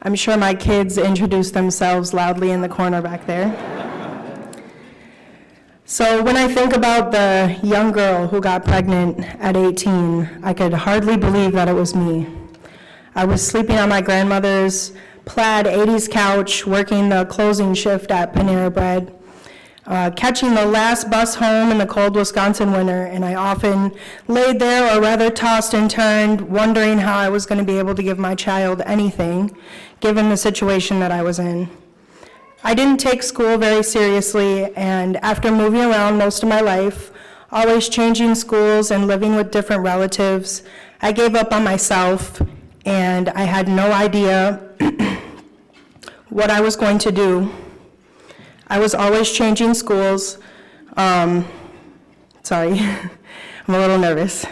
I'm sure my kids introduced themselves loudly in the corner back there. So when I think about the young girl who got pregnant at 18, I could hardly believe that it was me. I was sleeping on my grandmother's plaid 80s couch, working the closing shift at Panera Bread, catching the last bus home in the cold Wisconsin winter, and I often laid there, or rather tossed and turned, wondering how I was going to be able to give my child anything, given the situation that I was in. I didn't take school very seriously, and after moving around most of my life, always changing schools and living with different relatives, I gave up on myself, and I had no idea what I was going to do. I was always changing schools. Sorry, I'm a little nervous.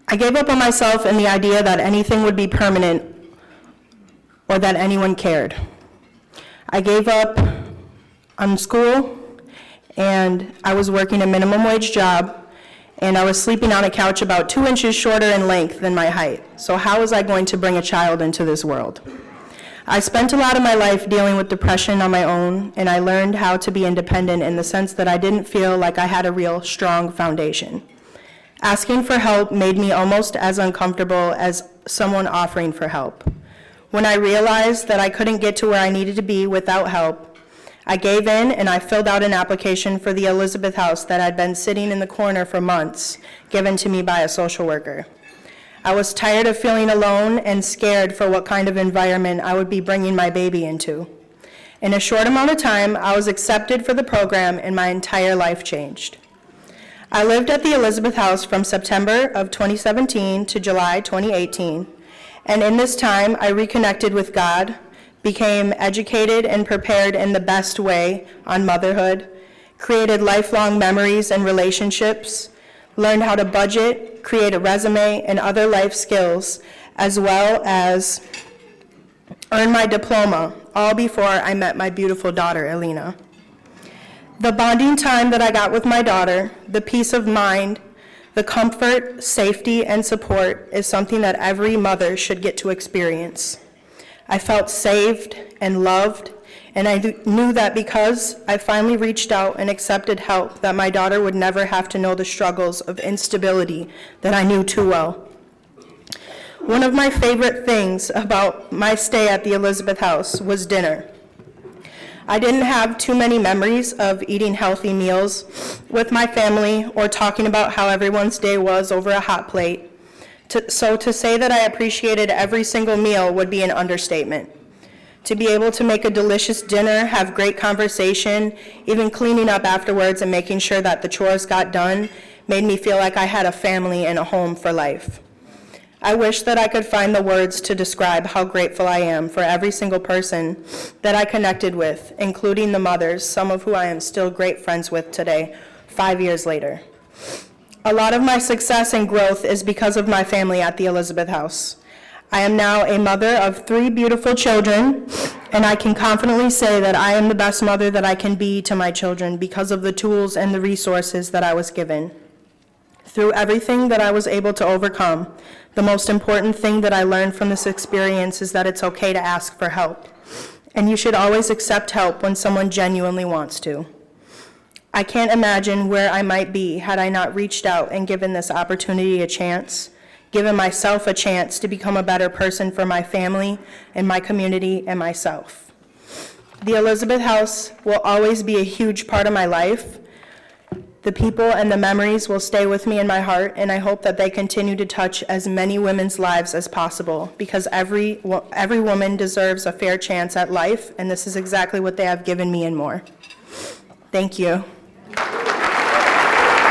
I gave up on myself and the idea that anything would be permanent or that anyone cared. I gave up on school, and I was working a minimum wage job, and I was sleeping on a couch about 2 inches shorter in length than my height. So how was I going to bring a child into this world? I spent a lot of my life dealing with depression on my own, and I learned how to be independent in the sense that I didn't feel like I had a real strong foundation. Asking for help made me almost as uncomfortable as someone offering for help. When I realized that I couldn't get to where I needed to be without help, I gave in and I filled out an application for the Elizabeth House that had been sitting in the corner for months, given to me by a social worker. I was tired of feeling alone and scared for what kind of environment I would be bringing my baby into. In a short amount of time, I was accepted for the program and my entire life changed. I lived at the Elizabeth House from September of 2017 to July 2018, and in this time, I reconnected with God, became educated and prepared in the best way on motherhood, created lifelong memories and relationships, learned how to budget, create a resume, and other life skills, as well as earn my diploma, all before I met my beautiful daughter, Elena. The bonding time that I got with my daughter, the peace of mind, the comfort, safety, and support is something that every mother should get to experience. I felt saved and loved, and I knew that because I finally reached out and accepted help, that my daughter would never have to know the struggles of instability that I knew too well. One of my favorite things about my stay at the Elizabeth House was dinner. I didn't have too many memories of eating healthy meals with my family or talking about how everyone's day was over a hot plate. So to say that I appreciated every single meal would be an understatement. To be able to make a delicious dinner, have great conversation, even cleaning up afterwards and making sure that the chores got done, made me feel like I had a family and a home for life. I wish that I could find the words to describe how grateful I am for every single person that I connected with, including the mothers, some of who I am still great friends with today, 5 years later. A lot of my success and growth is because of my family at the Elizabeth House. I am now a mother of 3 beautiful children, and I can confidently say that I am the best mother that I can be to my children because of the tools and the resources that I was given. Through everything that I was able to overcome, the most important thing that I learned from this experience is that it's okay to ask for help, and you should always accept help when someone genuinely wants to. I can't imagine where I might be had I not reached out and given this opportunity a chance, given myself a chance to become a better person for my family and my community and myself. The Elizabeth House will always be a huge part of my life. The people and the memories will stay with me in my heart, and I hope that they continue to touch as many women's lives as possible, because every woman deserves a fair chance at life, and this is exactly what they have given me and more. Thank you.